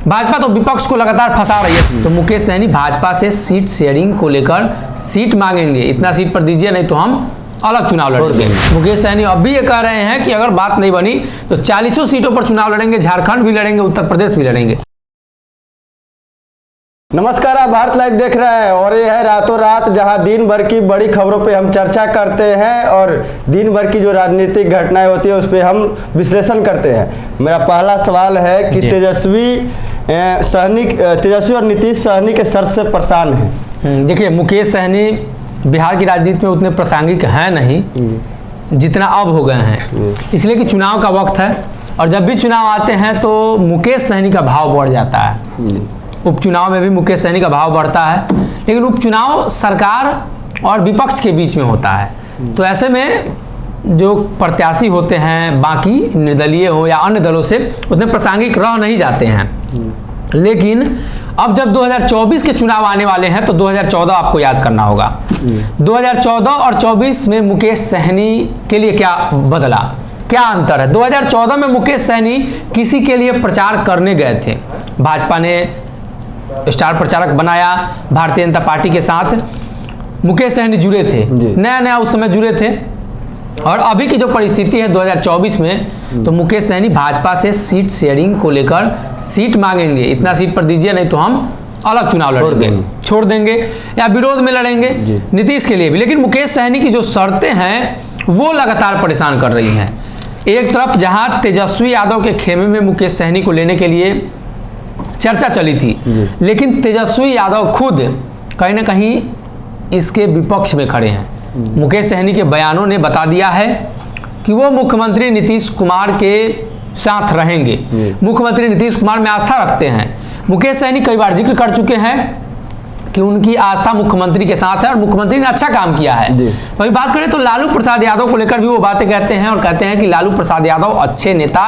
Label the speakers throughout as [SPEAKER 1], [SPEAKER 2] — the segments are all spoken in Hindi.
[SPEAKER 1] भाजपा तो विपक्ष को लगातार फंसा रही है। तो मुकेश सहनी भाजपा से सीट शेयरिंग को लेकर सीट मांगेंगे, इतना सीट पर दीजिए नहीं तो हम अलग चुनाव लड़ेंगे। मुकेश सहनी अब भी ये कह रहे हैं कि अगर बात नहीं बनी तो 40 सीटों पर चुनाव लड़ेंगे, झारखंड भी लड़ेंगे, उत्तर प्रदेश भी लड़ेंगे।
[SPEAKER 2] नमस्कार, आप भारत लाइव देख रहे हैं और ये है रातों रात, जहां दिन भर की बड़ी खबरों पे हम चर्चा करते हैं और दिन भर की जो राजनीतिक घटनाएं होती है उस पर हम विश्लेषण करते हैं। मेरा पहला सवाल है कि तेजस्वी और नीतीश सहनी के शर्त से परेशान हैं।
[SPEAKER 1] देखिए, मुकेश सहनी बिहार की राजनीति में उतने प्रासंगिक हैं नहीं जितना अब हो गए हैं, इसलिए कि चुनाव का वक्त है और जब भी चुनाव आते हैं तो मुकेश सहनी का भाव बढ़ जाता है। उपचुनाव में भी मुकेश सहनी का भाव बढ़ता है, लेकिन उपचुनाव सरकार और विपक्ष के बीच में होता है। तो ऐसे में जो प्रत्याशी होते हैं बाकी निर्दलीय हो या अन्य दलों से उतने प्रासंगिक रह नहीं जाते हैं। लेकिन अब जब 2024 के चुनाव आने वाले हैं तो 2014 आपको याद करना होगा। 2014 और 24 में मुकेश सहनी के लिए क्या बदला, क्या अंतर है। 2014 में मुकेश सहनी किसी के लिए प्रचार करने गए थे, भाजपा ने स्टार प्रचारक बनाया, भारतीय जनता पार्टी के साथ मुकेश सहनी जुड़े थे, नया उस समय जुड़े थे। और अभी की जो परिस्थिति है 2024 में, तो मुकेश सहनी भाजपा से सीट शेयरिंग को लेकर सीट मांगेंगे, इतना सीट पर दीजिए नहीं तो हम अलग चुनाव लड़ेंगे, छोड़ देंगे या विरोध में लड़ेंगे नीतीश के लिए भी। लेकिन मुकेश सहनी की जो शर्तें हैं वो लगातार परेशान कर रही हैं। एक तरफ जहां तेजस्वी यादव के खेमे में मुकेश सहनी को लेने के लिए चर्चा चली थी, लेकिन तेजस्वी यादव खुद कहीं ना कहीं इसके विपक्ष में खड़े हैं। मुकेश सहनी के बयानों ने बता दिया है कि वो मुख्यमंत्री नीतीश कुमार के साथ रहेंगे, मुख्यमंत्री नीतीश कुमार में आस्था रखते हैं। मुकेश सहनी कई बार जिक्र कर चुके हैं कि उनकी आस्था मुख्यमंत्री के साथ है और मुख्यमंत्री ने अच्छा काम किया है। वही बात करें तो लालू प्रसाद यादव को लेकर भी वो बातें कहते हैं और कहते हैं कि लालू प्रसाद यादव अच्छे नेता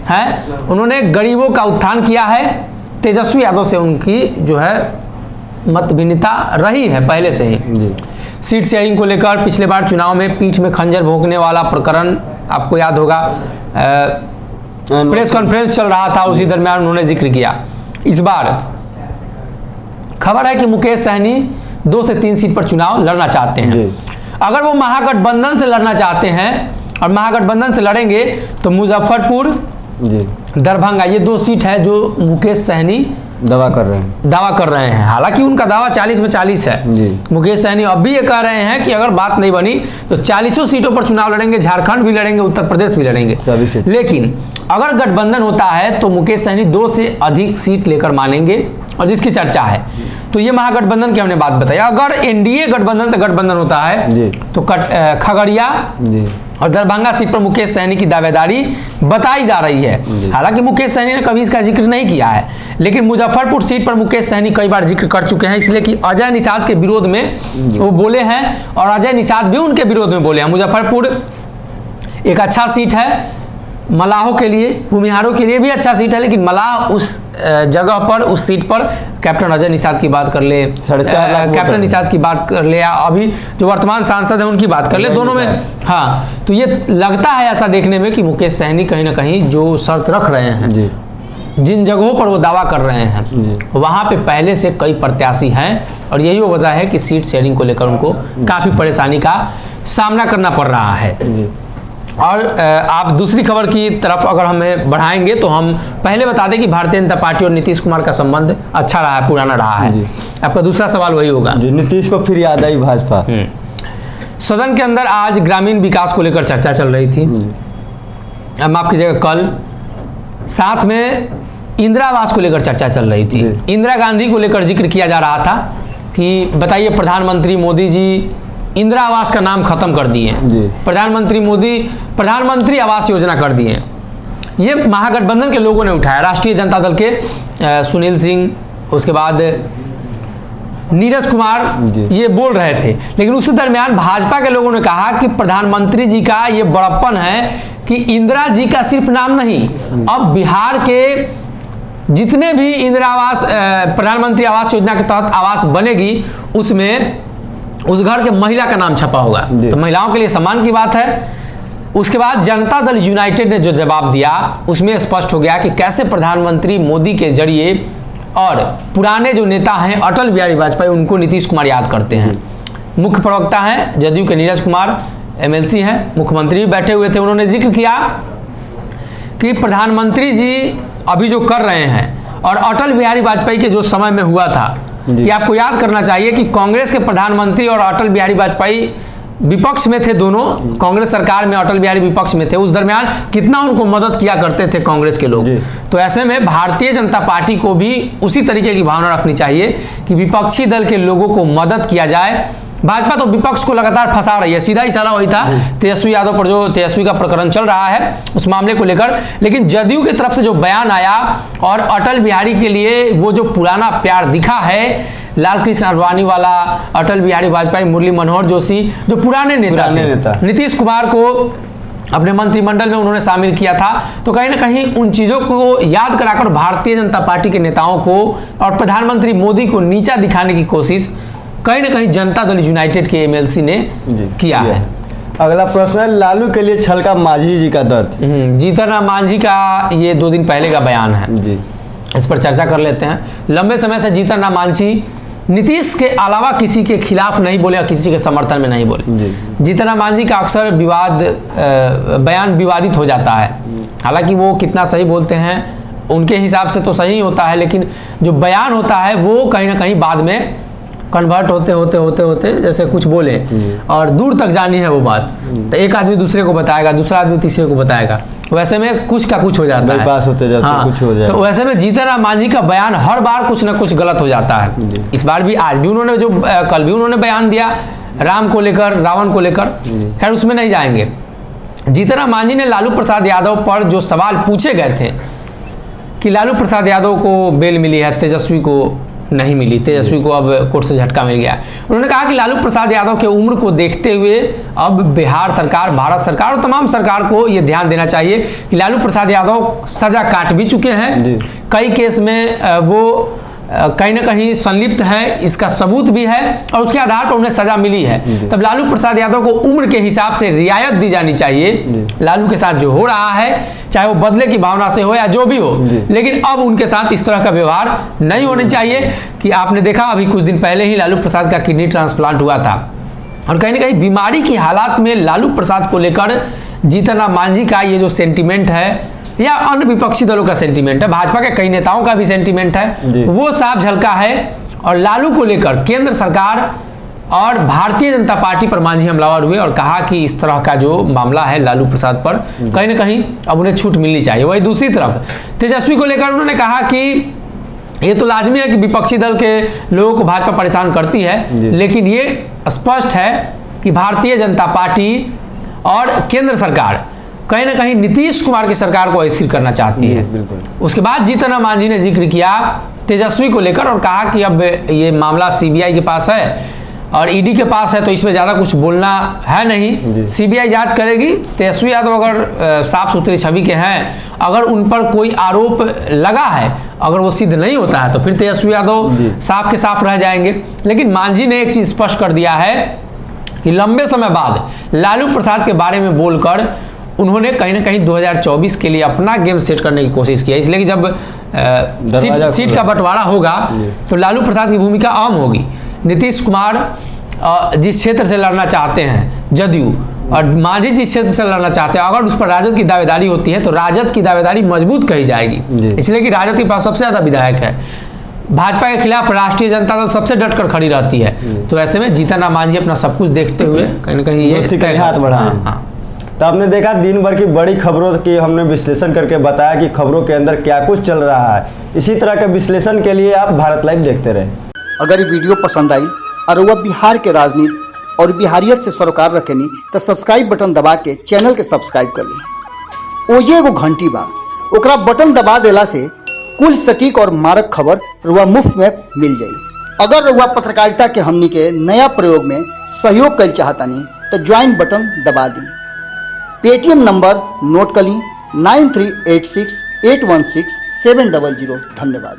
[SPEAKER 1] हैं, उन्होंने गरीबों का उत्थान किया है। तेजस्वी यादव से उनकी जो है मत भिन्नता रही है पहले से ही। सीट शेयरिंग को लेकर पिछले बार चुनाव में पीठ में खंजर भोंकने वाला प्रकरण आपको याद होगा, प्रेस कॉन्फ्रेंस चल रहा था, उसी दरमियान उन्होंने जिक्र किया। इस बार खबर है कि मुकेश सहनी 2 से 3 सीट पर चुनाव लड़ना चाहते हैं। अगर वो महागठबंधन से लड़ना चाहते हैं और महागठबंधन से लड़ेंगे तो मुजफ्फरपुर, दरभंगा, ये 2 सीट है जो मुकेश सहनी दावा कर रहे हैं। हालांकि उनका दावा 40 में 40 है। मुकेश सहनी अब भी ये कह रहे हैं कि अगर बात नहीं बनी तो 40 सीटों पर चुनाव लड़ेंगे, झारखंड भी लड़ेंगे, उत्तर प्रदेश भी लड़ेंगे। लेकिन अगर गठबंधन होता है तो मुकेश सहनी 2 से अधिक सीट लेकर मानेंगे और जिसकी चर्चा है। तो ये महागठबंधन की हमने बात बताई। अगर एनडीए गठबंधन से गठबंधन होता है तो खगड़िया और दरभंगा सीट पर मुकेश सहनी की दावेदारी बताई जा रही है। हालांकि मुकेश सहनी ने कभी इसका जिक्र नहीं किया है, लेकिन मुजफ्फरपुर सीट पर मुकेश सहनी कई बार जिक्र कर चुके हैं, इसलिए कि अजय निषाद के विरोध में वो बोले हैं और अजय निषाद भी उनके विरोध में बोले हैं। मुजफ्फरपुर एक अच्छा सीट है, मलाहों के लिए, भूमिहारों के लिए भी अच्छा सीट है, लेकिन मलाह उस जगह पर, उस सीट पर कैप्टन अजय निषाद की बात कर ले, कैप्टन निषाद की बात कर ले या अभी जो वर्तमान सांसद है उनकी बात कर ले, दोनों में हाँ। तो ये लगता है ऐसा देखने में कि मुकेश सहनी कहीं ना कहीं जो शर्त रख रहे हैं, जिन जगहों पर वो दावा कर रहे हैं वहां पे पहले से कई प्रत्याशी हैं और यही वो वजह है कि सीट शेयरिंग को लेकर उनको काफी परेशानी का सामना करना पड़ रहा है। और आप दूसरी खबर की तरफ अगर हमें बढ़ाएंगे तो हम पहले बता दें कि भारतीय जनता पार्टी और नीतीश कुमार का संबंध अच्छा रहा है, पुराना रहा है। आपका दूसरा सवाल वही होगा,
[SPEAKER 2] नीतीश को फिर याद आई भाजपा।
[SPEAKER 1] सदन के अंदर आज ग्रामीण विकास को लेकर चर्चा चल रही थी, माफ कीजिएगा कल, साथ में इंदिरा आवास को लेकर चर्चा चल रही थी। इंदिरा गांधी को लेकर जिक्र किया जा रहा था कि बताइए प्रधानमंत्री मोदी जी इंदिरा आवास का नाम खत्म कर दिए, प्रधानमंत्री मोदी प्रधानमंत्री आवास योजना कर दिए। ये महागठबंधन के लोगों ने उठाया, राष्ट्रीय जनता दल के सुनील सिंह, उसके बाद नीरज कुमार ये बोल रहे थे। लेकिन उसी दरमियान भाजपा के लोगों ने कहा कि प्रधानमंत्री जी का ये बड़प्पन है कि इंदिरा जी का सिर्फ नाम नहीं, अब बिहार के जितने भी इंदिरा आवास प्रधानमंत्री आवास योजना के तहत आवास बनेगी उसमें उस घर के महिला का नाम छपा होगा। तो महिलाओं के लिए सम्मान की बात है। उसके बाद जनता दल यूनाइटेड ने जो जवाब दिया उसमें स्पष्ट हो गया कि कैसे प्रधानमंत्री मोदी के जरिए और पुराने जो नेता हैं अटल बिहारी वाजपेयी उनको नीतीश कुमार याद करते हैं। मुख्य प्रवक्ता हैं जदयू के नीरज कुमार, एमएलसी हैं, मुख्यमंत्री भी बैठे हुए थे। उन्होंने जिक्र किया कि प्रधानमंत्री जी अभी जो कर रहे हैं और अटल बिहारी वाजपेयी के जो समय में हुआ था कि आपको याद करना चाहिए कि कांग्रेस के प्रधानमंत्री और अटल बिहारी वाजपेयी विपक्ष में थे, दोनों कांग्रेस सरकार में अटल बिहारी विपक्ष में थे। उस दरमियान कितना उनको मदद किया करते थे कांग्रेस के लोग। तो ऐसे में भारतीय जनता पार्टी को भी उसी तरीके की भावना रखनी चाहिए कि विपक्षी दल के लोगों को मदद किया जाए। भाजपा तो विपक्ष को लगातार फंसा रही है, सीधा इशारा वही था तेजस्वी यादव पर, जो तेजस्वी का प्रकरण चल रहा है उस मामले को लेकर। लेकिन जदयू की तरफ से जो बयान आया और अटल बिहारी के लिए वो जो पुराना प्यार दिखा है, लाल कृष्ण आडवाणी वाला, अटल बिहारी वाजपेयी, मुरली मनोहर जोशी, जो पुराने नेता थे, नीतीश कुमार को अपने मंत्रिमंडल में उन्होंने शामिल किया था। तो कहीं ना कहीं उन चीज़ों को याद कराकर भारतीय जनता पार्टी के नेताओं को और प्रधानमंत्री मोदी को नीचा दिखाने की कोशिश कहीं ना कहीं जनता दल यूनाइटेड के एमएलसी ने किया है।
[SPEAKER 2] अगला प्रश्न है, लालू के लिए छलका मांझी जी का दर्द।
[SPEAKER 1] जीतन राम मांझी का ये 2 दिन पहले का बयान है जी, इस पर चर्चा कर लेते हैं। लंबे समय से जीतन राम मांझी नीतीश के अलावा किसी के खिलाफ नहीं बोले और किसी के समर्थन में नहीं बोले। जीतन राम मांझी का अक्सर बयान विवादित हो जाता है, हालांकि वो कितना सही बोलते हैं उनके हिसाब से तो सही होता है, लेकिन जो बयान होता है वो कहीं ना कहीं बाद में कन्वर्ट होते जैसे कुछ बोले और दूर तक जानी है वो बात, तो एक आदमी दूसरे को बताएगा, दूसरा आदमी तीसरे को बताएगा, वैसे में कुछ का कुछ हो जाता है,
[SPEAKER 2] पास होते जाते
[SPEAKER 1] हाँ,
[SPEAKER 2] कुछ हो जाए।
[SPEAKER 1] तो वैसे में जीतन राम मांझी का बयान हर बार कुछ ना कुछ गलत हो जाता है। इस बार भी, आज भी उन्होंने जो कल भी उन्होंने बयान दिया राम को लेकर, रावण को लेकर, खैर उसमें नहीं जाएंगे। जीतन राम मांझी ने लालू प्रसाद यादव पर जो सवाल पूछे गए थे कि लालू प्रसाद यादव को बेल मिली है, तेजस्वी को नहीं मिली, तेजस्वी को अब कोर्ट से झटका मिल गया। उन्होंने कहा कि लालू प्रसाद यादव के उम्र को देखते हुए अब बिहार सरकार, भारत सरकार और तमाम सरकार को यह ध्यान देना चाहिए कि लालू प्रसाद यादव सजा काट भी चुके हैं, कई केस में वो कहीं ना कहीं संलिप्त है, इसका सबूत भी है और उसके आधार पर उन्हें सजा मिली है। तब लालू प्रसाद यादव को उम्र के हिसाब से रियायत दी जानी चाहिए। लालू के साथ जो हो रहा है, चाहे वो बदले की भावना से हो या जो भी हो, लेकिन अब उनके साथ इस तरह का व्यवहार नहीं होना चाहिए। कि आपने देखा अभी कुछ दिन पहले ही लालू प्रसाद का किडनी ट्रांसप्लांट हुआ था और कहीं ना कहीं बीमारी की हालात में लालू प्रसाद को लेकर जीतन राम मांझी का ये जो सेंटिमेंट है या अन्य विपक्षी दलों का सेंटीमेंट है, भाजपा के कई नेताओं का भी सेंटीमेंट है, वो साफ झलका है। और लालू को लेकर केंद्र सरकार और भारतीय जनता पार्टी पर मांझी हमलावर हुए और कहा कि इस तरह का जो मामला है लालू प्रसाद पर, कहीं ना कहीं अब उन्हें छूट मिलनी चाहिए। वही दूसरी तरफ तेजस्वी को लेकर उन्होंने कहा कि ये तो लाजमी है कि विपक्षी दल के लोगों को भाजपा परेशान करती है, लेकिन ये स्पष्ट है कि भारतीय जनता पार्टी और केंद्र सरकार कहीं ना कहीं नीतीश कुमार की सरकार को अस्थिर करना चाहती है। उसके बाद जीतन राम मांझी ने जिक्र किया तेजस्वी को लेकर और कहा कि अब ये मामला सीबीआई के पास है और ईडी के पास है, तो इसमें ज़्यादा कुछ बोलना है नहीं, सीबीआई जांच करेगी। तेजस्वी यादव अगर साफ सुथरी छवि के हैं, अगर उन पर कोई आरोप लगा है, अगर वो सिद्ध नहीं होता है तो फिर तेजस्वी यादव साफ के साफ रह जाएंगे। लेकिन मांझी ने एक चीज़ स्पष्ट कर दिया है कि लंबे समय बाद लालू प्रसाद के बारे में बोलकर उन्होंने कहीं ना कहीं 2024 के लिए अपना गेम सेट करने की कोशिश किया, इसलिए कि जब सीट का बंटवारा होगा तो लालू प्रसाद की भूमिका अहम होगी। नीतीश कुमार जिस क्षेत्र से लड़ना चाहते हैं जदयू, और मांझी जिस क्षेत्र से लड़ना चाहते हैं, अगर उस पर राजद की दावेदारी होती है तो राजद की दावेदारी मजबूत कही जाएगी, इसलिए कि राजद के पास सबसे ज़्यादा विधायक है। भाजपा के खिलाफ राष्ट्रीय जनता दल सबसे डटकर खड़ी रहती है, तो ऐसे में जीतन राम मांझी अपना सब कुछ देखते हुए कहीं ना कहीं ये
[SPEAKER 2] हाथ बढ़ाएं। तो आपने देखा दिन भर की बड़ी खबरों की हमने विश्लेषण करके बताया कि खबरों के अंदर क्या कुछ चल रहा है। इसी तरह के विश्लेषण के लिए आप भारत लाइव देखते रहें।
[SPEAKER 3] अगर ये वीडियो पसंद आई और वह बिहार के राजनीति और बिहारियत से सरोकार रखेनी तो सब्सक्राइब बटन दबा के चैनल के सब्सक्राइब कर ली। ओजे एगो घंटी बा, ओकरा बटन दबा देला से कुल सटीक और मारक खबर रुआ मुफ्त में मिल जाई। अगर रुआ पत्रकारिता के हमनी के नया प्रयोग में सहयोग कर चाहतानी तो ज्वाइन बटन दबा दी। पेटीएम नंबर नोट कर ली 9386816700। धन्यवाद।